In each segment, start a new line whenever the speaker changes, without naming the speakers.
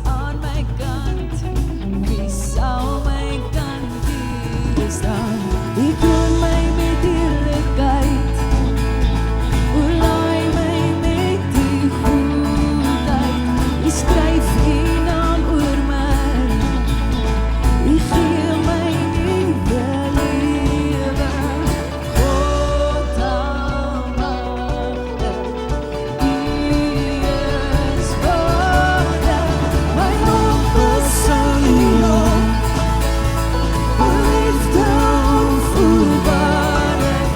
aan my kant? Wie sal my kant wees dan? Die kroon my met eerlikheid, oorlaai my met die goedheid. Die skryf die naam oor my, die gee my nuwe lewe. God almagtig, die is waardig. My hoop is in U, U liefde onvoorwaardig.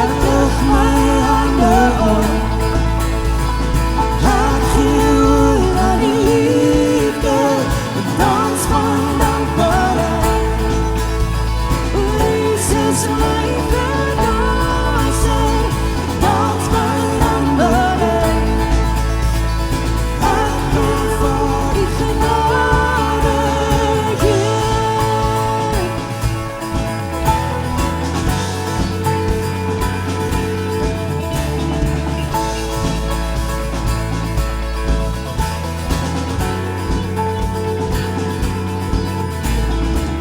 Ek lig my hande op, ek gee oor aan die liefde, 'n dans van dankbaarheid. O Jesus, my verlosser, dans van dankbaarheid. Ek kom voor die genade, Heer.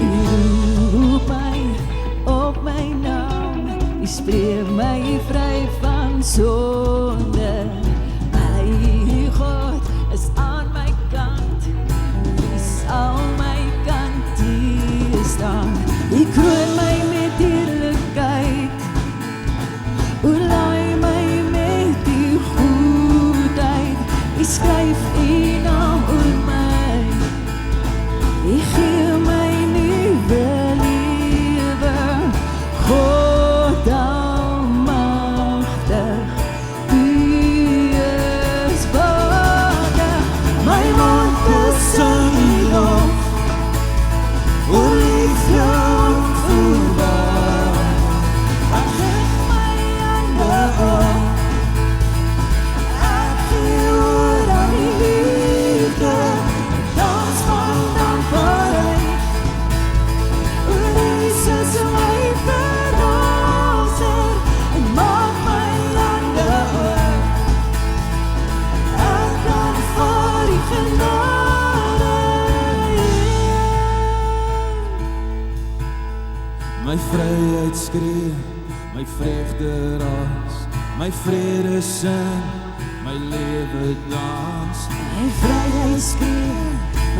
U roep my op my naam, U spreek my vry van sonde. My God is aan my kant, wie sal my kant teëstaan? U kroon my met eerlikheid, oorlaai my met die goedheid. U skryf U naam oor my, U gee my nuwe lewe. God almagtig, U is waardig. My mond is in U lof, o liefde onvoorwaardig. Ek lig my hande op, ek gee oor aan die liefde, 'n dans van dankbaarheid. O Jesus, my verlosser, en maak my hande oop. Ek kan voor die genade,
My vryheid skree, my vreugde ras, my vrede sing, my lewe dans.
my vryheid skree,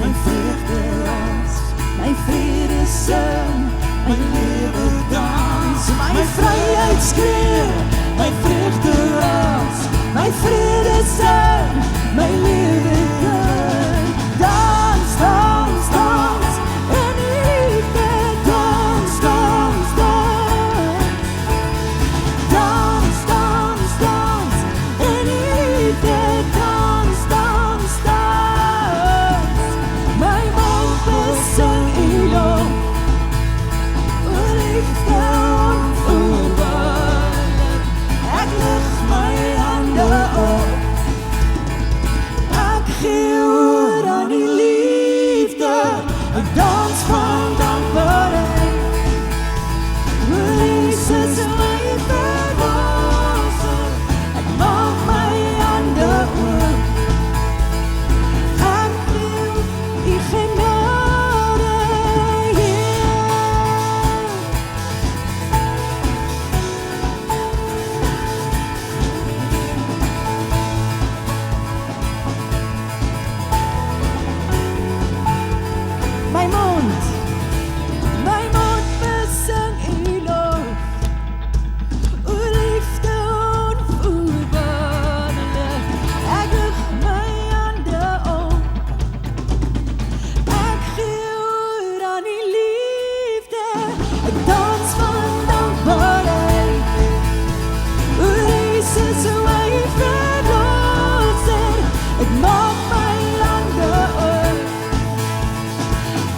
my vreugde ras, my vrede sing, my lewe dans. My vryheid skree, my vreugde ras, my vrede sing, my lewe dans. Dans, dans, dans, in U liefde, dans, dans, dans. Dans, dans, dans, in U liefde, dans, dans, dans. My mond besing U lof, o liefde onvoorwaardig. Ek lig my hande op, ek gee oor aan die liefde, 'n dans van dankbaarheid. O Jesus, my verlosser, ek maak my hande oop, ek gee U genade, Heer. My mond besing U lof, o liefde onvoorwaardig. Ek lig my hande op, ek gee oor aan die liefde, 'n dans van dankbaarheid. O Jesus, my verlosser, ek maak my hande oop,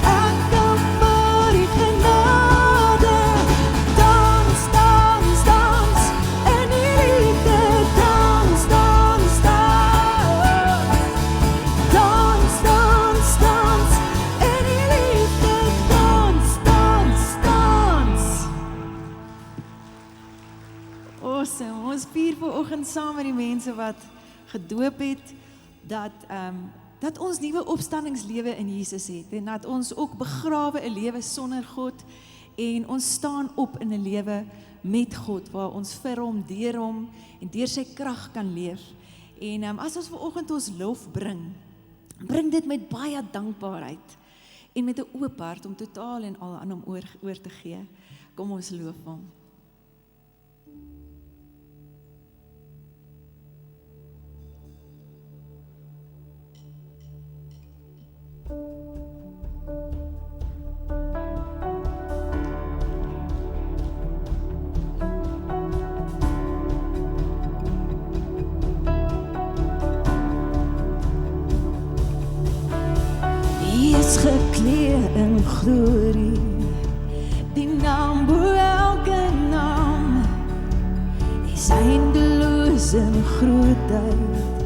ek kom voor die genade. Dans, dans, dans, in U liefde, dans, dans, dans. Dans, dans, dans, in U liefde, dans, dans, dans. Awesome, ons vier vanoggend saam met die mense wat gedoop het, dat dat ons nuwe opstandingslewe in Jesus het en dat ons ook begrawe 'n lewe sonder God en ons staan op in 'n lewe met God waar ons vir hom, deur hom en deur sy krag kan leef. En as ons vanoggend ons lof bring dit met baie dankbaarheid en met 'n oop hart om totaal en al aan hom oor te gee. Kom ons loof hom. Gekleed in glorie, die naam bo elke naam, is eindeloos in grootheid.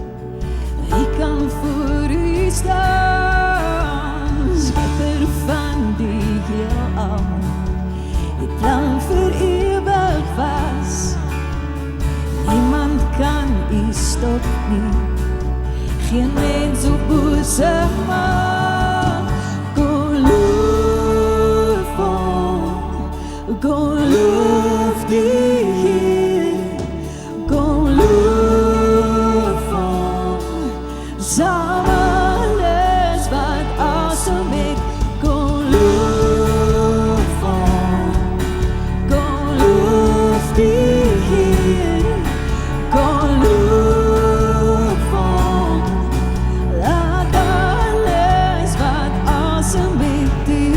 Wie kan voor u staan, skepper van die heelal, die plan vir ewig was. Niemand kan u stop nie, geen mens op bose maak. Go loof die Heer, go loof hom, saam alles wat awesome het, go loof hom, go loof die Heer, go loof hom, laat alles wat awesome het die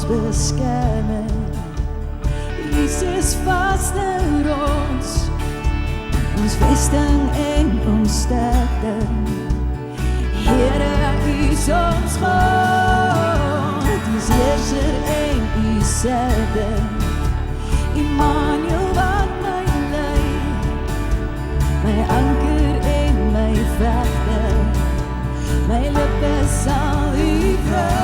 beskermer, Jesus vaste rots, ons vesting en ons sterkte. Here, U is ons God, U is heerser en U is herder. Immanuel wat my lei, my anker en my vegter, my lippe sal U prys.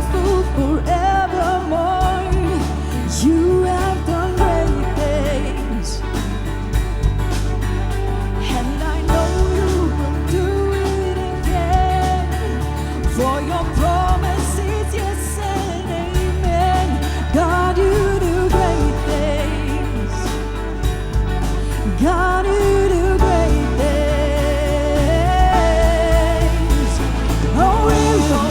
faithful forevermore. You have done great things, and I know you will do it again. For your promise is yes and amen. God, you do great things. God, you do great things. Oh, hero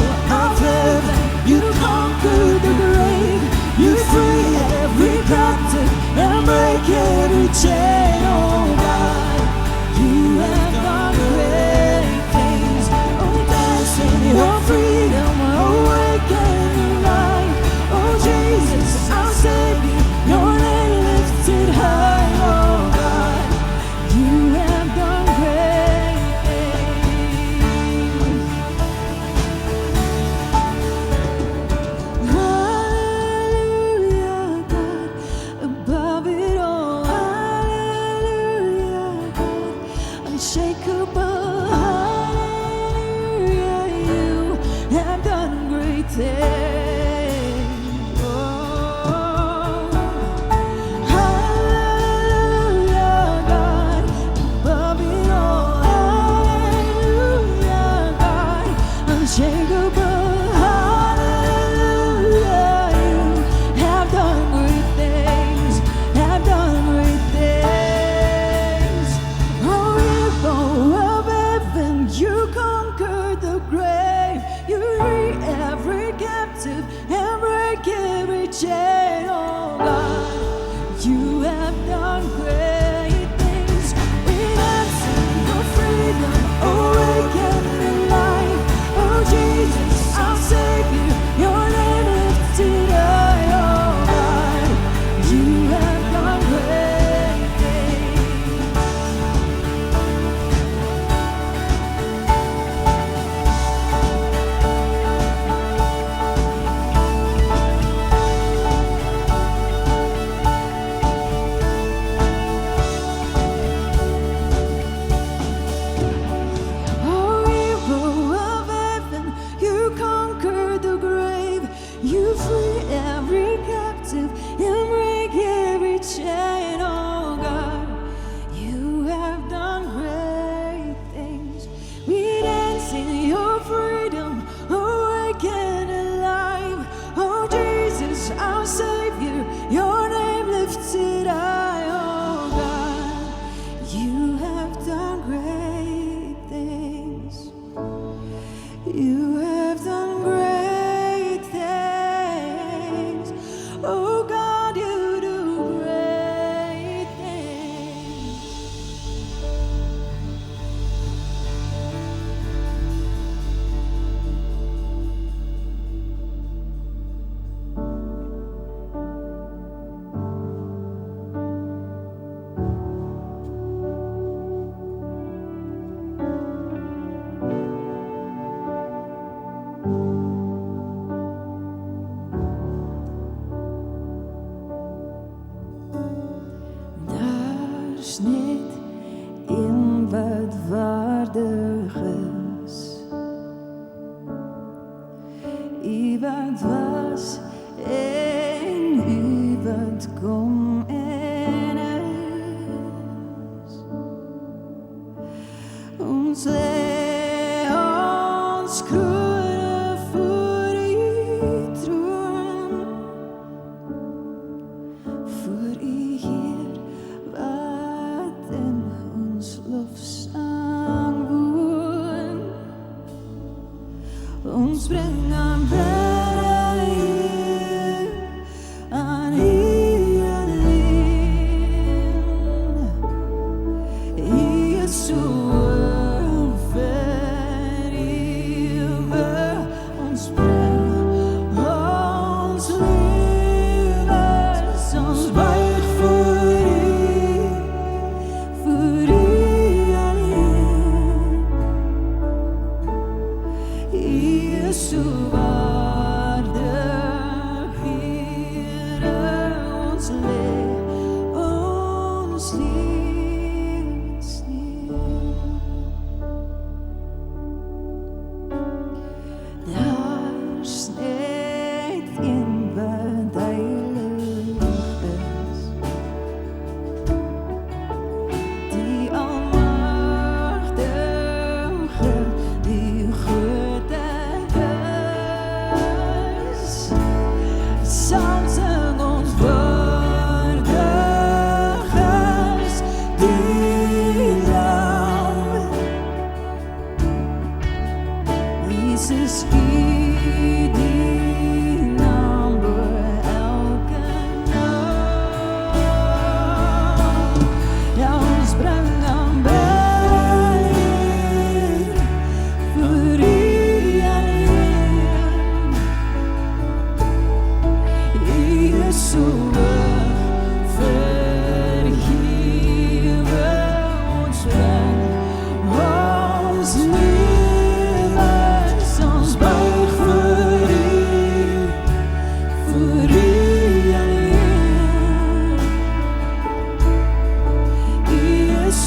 of heaven, you conquered the grave. You free every captive and break every chain. Oh God, you have done great things. Oh, dance in your freedom, awaken your life. Oh Jesus, our Savior, your name lifted high. Oh God, you have done great things. Hallelujah, God, above it all. Hallelujah, God, unshakable. Hallelujah, you have done great things. Oh, hallelujah, God, above it all. Hallelujah, God, unshakable. Hallelujah, you have done great things. Have done great things. Oh, hero of heaven, you conquered the grave. You free every captive and break every chain. Oh God, you have done great things. We dance in your freedom, awaken in life. Oh Jesus, our Savior, your name lifted high. Oh God, you have done great things. Oh, hero of heaven, you conquered the grave. You free every captive and break every chain. Oh God, you have done great things. We dance in your freedom, awaken alive. Oh Jesus, our Savior, your name lifted high. Oh God, you have done great things. You have done great things. Oh God, you do great things. Daar's net een wat waardig is. U wat was en u wat kom en is. Ons lê ons kroone voor u troon. Voor u Heer wat in ons lofsang woon. Ons bring aanbidding aan u alleen. U is so verheven. Ons bring ons lewens, ons buig voor u alleen. U is so waardig, Here, ons lê ons lewens neer.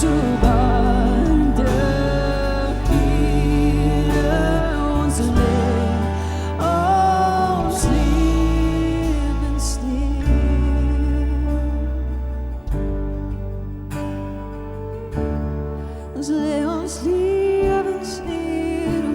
so waardig, Here, ons lê ons lewens neer, o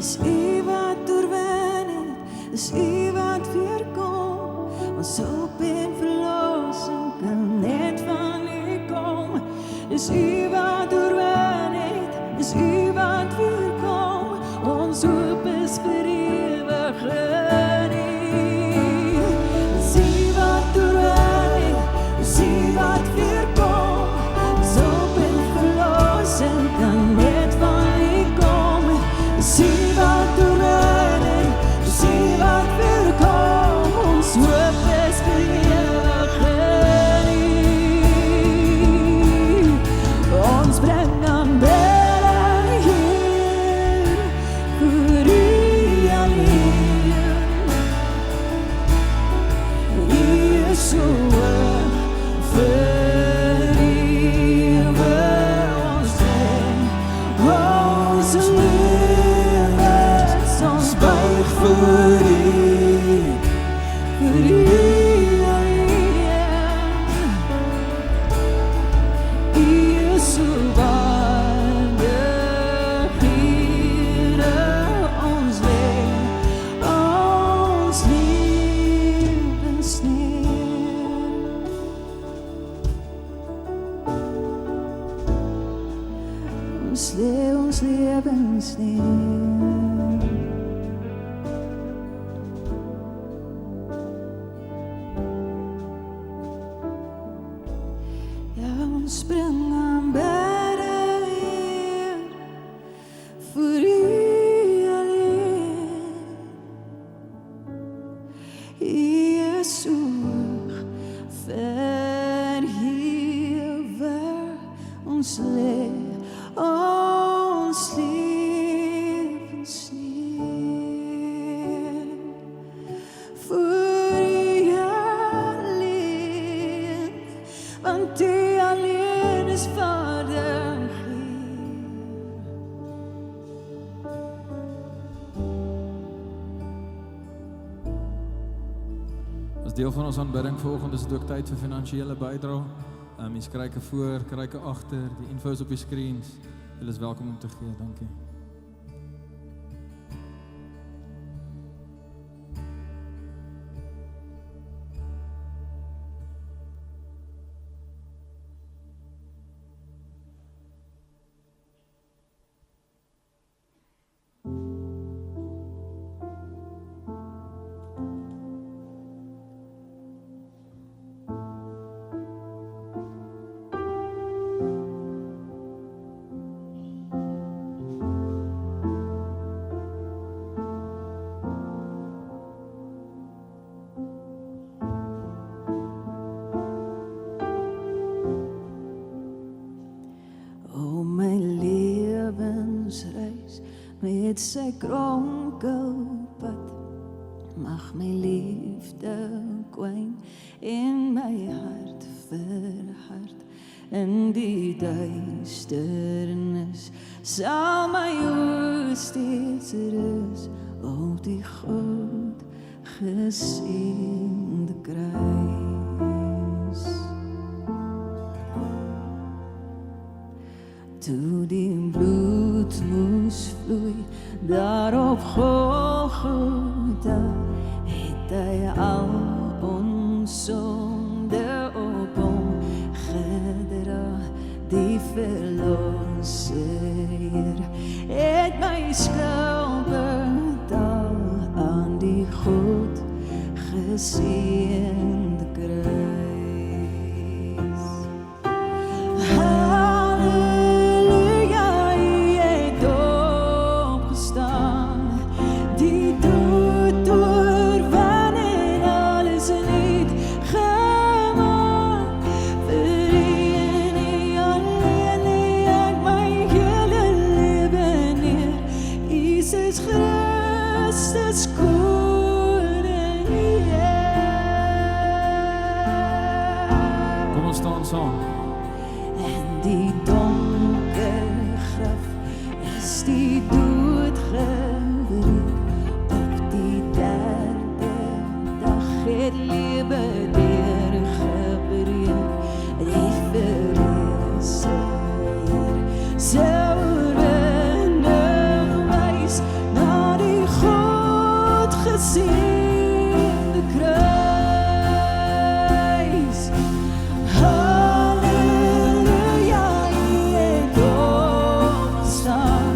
Is U wat oorwin het, is U wat weer kom, ons hoop en verlossing kan net van U kom. Is U wat oorwin het, is U wat weer kom, ons hoop is vir ewig in U. Is U wat oorwin het, is U wat weer kom, ons hoop en verlossing kan net van U kom. Is U wat oorwin het, is U wat weer kom, ons hoop is vir ewig in U. Ons bring aanbidding hier vir U alleen. U is so hoog vir ewig, ons lewens, ons buig vir U alleen. U is so waardig, Here, ons lewens neer. Ons lê ons lewens neer. Ja, ons bring aanbidding hier vir U alleen. U is so hoog verheven, ons lê ons lewens neer vir U alleen, want U alleen is waardig,
As deel van ons aanbidding vanoggend is dit ook tyd vir finansiële bydrae. Mens kryke voor, kryke agter, die info is op die screens. Julle is welkom om te gee, dankie.
Met sy kronkelpad mag my liefde kwyn en my hart verhard. In die duisternis sal my oë steeds rus op die God geseënde kruis. Toe die bloed moes vloei daar op Golgotha, het hy al ons sonde op hom gedra. Die verlosser het my skuld betaal aan die God geseënde kruis. Jesus Christus koning,
Kom ons staan saam.
en die donker graf is die dood gewreed. Op die derde dag het lewe deurgebreek. Die verreese Heer sou oorwinning wys na die God geseënde kruis. Halleluja, U het opgestaan,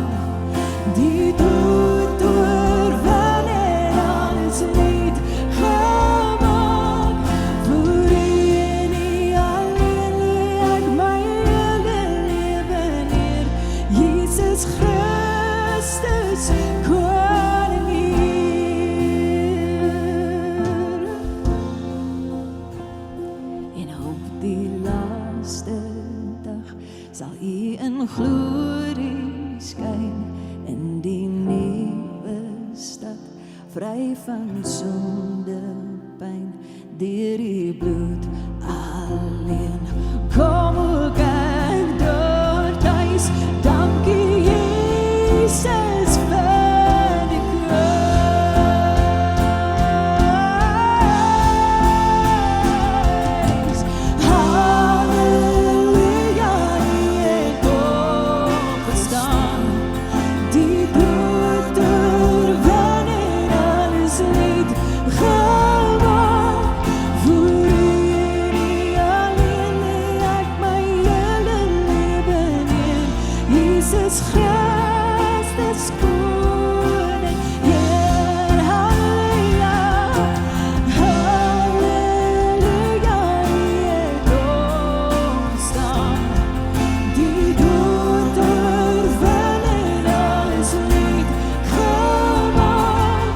die dood oorwin en alles nuut gemaak. Voor U en U alleen lê ek my hele lewe neer. Jesus Christus, koning Heer. En op die laaste dag sal U in glorie skyn in die nuwe stad, vry van sonde pyn, deur U bloed alleen. Kom ook ek daar thuis, dankie Jesus vir die kruis. Halleluja, U het opgestaan, die dood oorwin en alles nuut gemaak. Voor U en U alleen lê ek my hele lewe neer. Jesus Christus koning Heer. Halleluja, halleluja, U het opgestaan, die dood oorwin en alles nuut gemaak.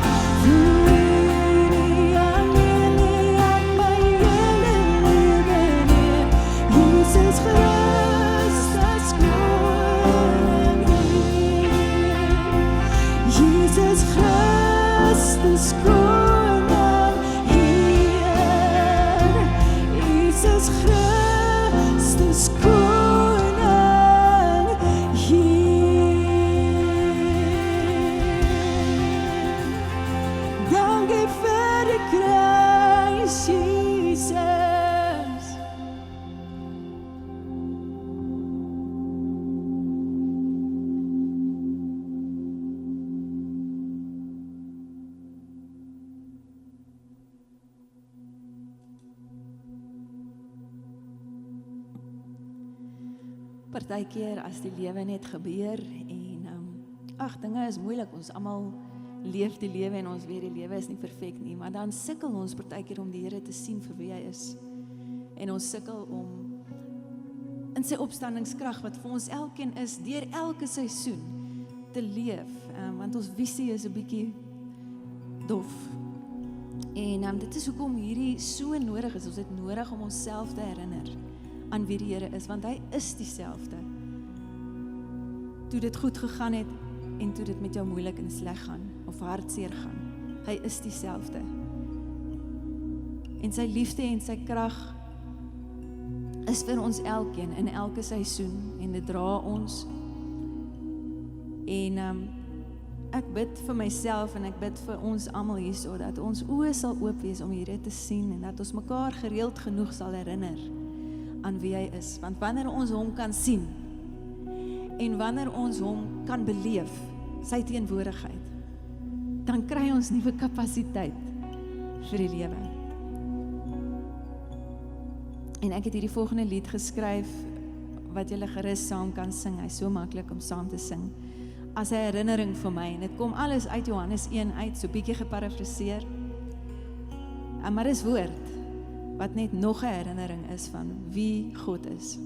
Voor U en U alleen lê ek my hele lewe neer. Jesus Christus koning Heer. Jesus Christus koning Heer. Jesus Christus koning Heer. Dankie vir die kruis, Jesus. Partykeer as die lewe net gebeur en ag, dinge is moeilik, ons almal leef die lewe en ons weet die lewe is nie perfek nie, maar dan sukkel ons partykeer om die Here te sien vir wie hy is. En ons sukkel om in sy opstandingskrag wat vir ons elkeen is, deur elke seisoen te leef, want ons visie is 'n bietjie dof. En dit is hoekom hierdie so nodig is. Ons het nodig om onsself te herinner aan wie die Here is, want hy is dieselfde. Toe dit goed gegaan het en toe dit met jou moeilik en sleg gaan of hartseer gaan, hy is dieselfde. En sy liefde en sy krag is vir ons elkeen in elke seisoen en dit dra ons. En ek bid vir myself en ek bid vir ons almal hierso dat ons oë sal oop wees om hierdie te sien en dat ons mekaar gereeld genoeg sal herinner aan wie hy is. Want wanneer ons hom kan sien en wanneer ons hom kan beleef, sy teenwoordigheid, dan kry ons nuwe kapasiteit vir die lewe. En ek het hierdie volgende lied geskryf wat julle gerus saam kan sing. Hy is so maklik om saam te sing. As 'n herinnering vir my, en dit kom alles uit Johannes 1 uit, so bietjie geparafraseer. Maar dis woord wat net nog 'n herinnering is van wie God is.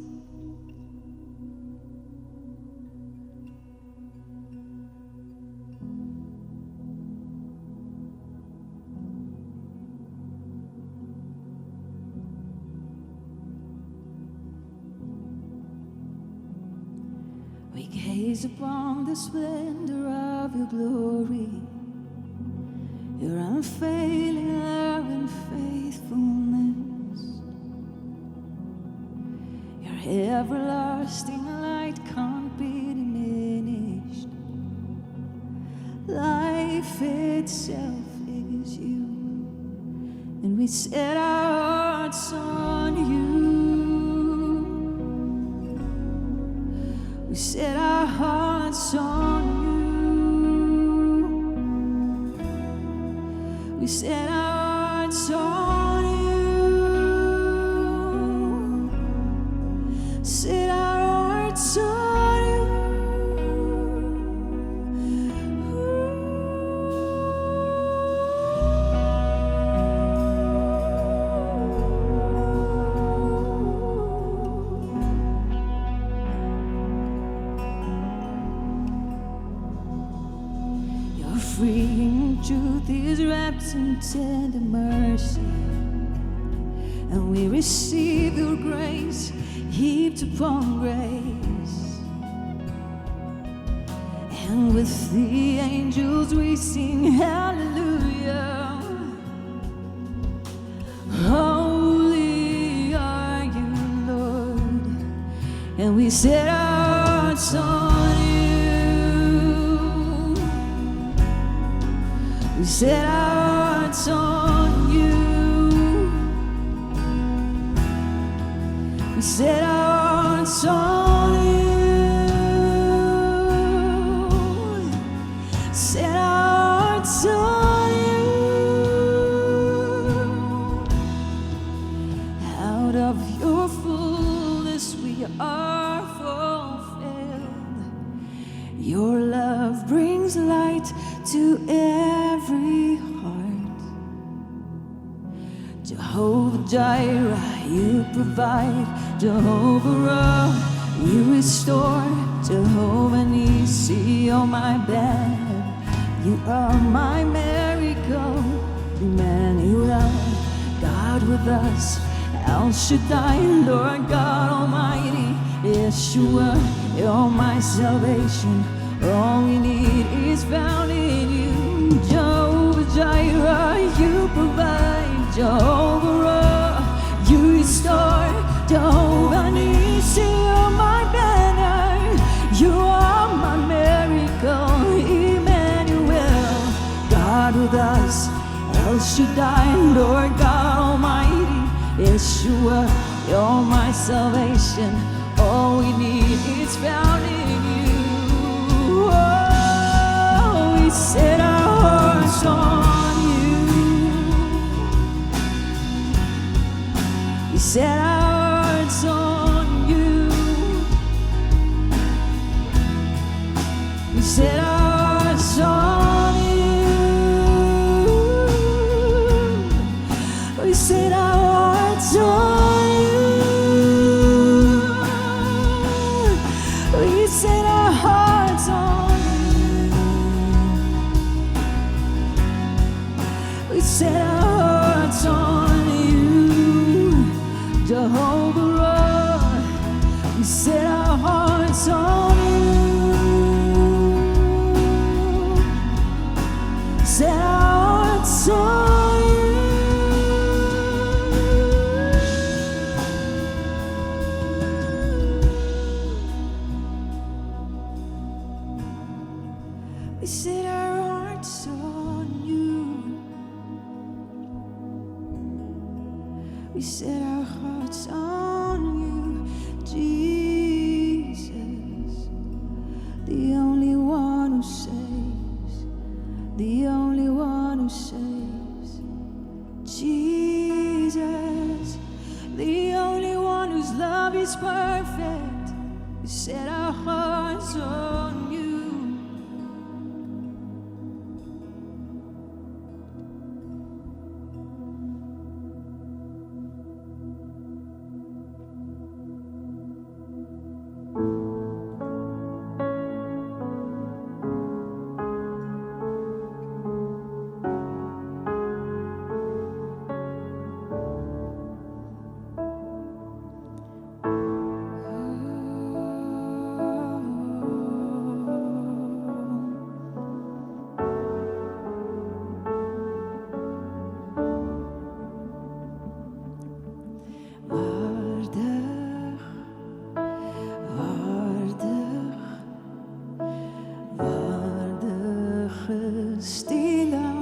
We gaze upon the splendor of of your glory, your unfailing love and faithfulness, your everlasting light can't be diminished. Life itself is you, and we set our hearts on you. We set our hearts on you. We set our hearts on you. Set our hearts on you. Your freeing truth is wrapped in tender mercy, and we receive your grace heaped upon grace. And with the angels we sing hallelujah. Holy are you, Lord, and we set our hearts on you. We set our hearts on you. We set our hearts on you. Set our hearts on you. Out of your fullness we are fulfilled. Your love brings light to every heart. Jehovah Jireh, you provide. Jehovah Ra, you restore. Jehovah Nissi, you're my banner. You are my miracle. Emmanuel, God with us. El Shaddai, Lord God Almighty. Yeshua, you're my salvation. All we need is found in you. Jehovah Jireh, you provide. Jehovah Ra, you restore. Jehovah Nissi, you're my banner. You are my miracle. Emmanuel, God with us. El Shaddai, Lord God Almighty. Yeshua, you're my salvation. All we need is found in you. Oh, we set our hearts on you. We set our hearts on you. We set our hearts on you. We set our hearts on you. We set our hearts on you. We set our hearts on you. Jehovah Ra, we set our hearts on you. Set our hearts on you. We set our hearts on you. We set our hearts on you, Jesus, the only one who saves, the only one who saves. Jesus, the only one whose love is perfect. We set our hearts on you. stille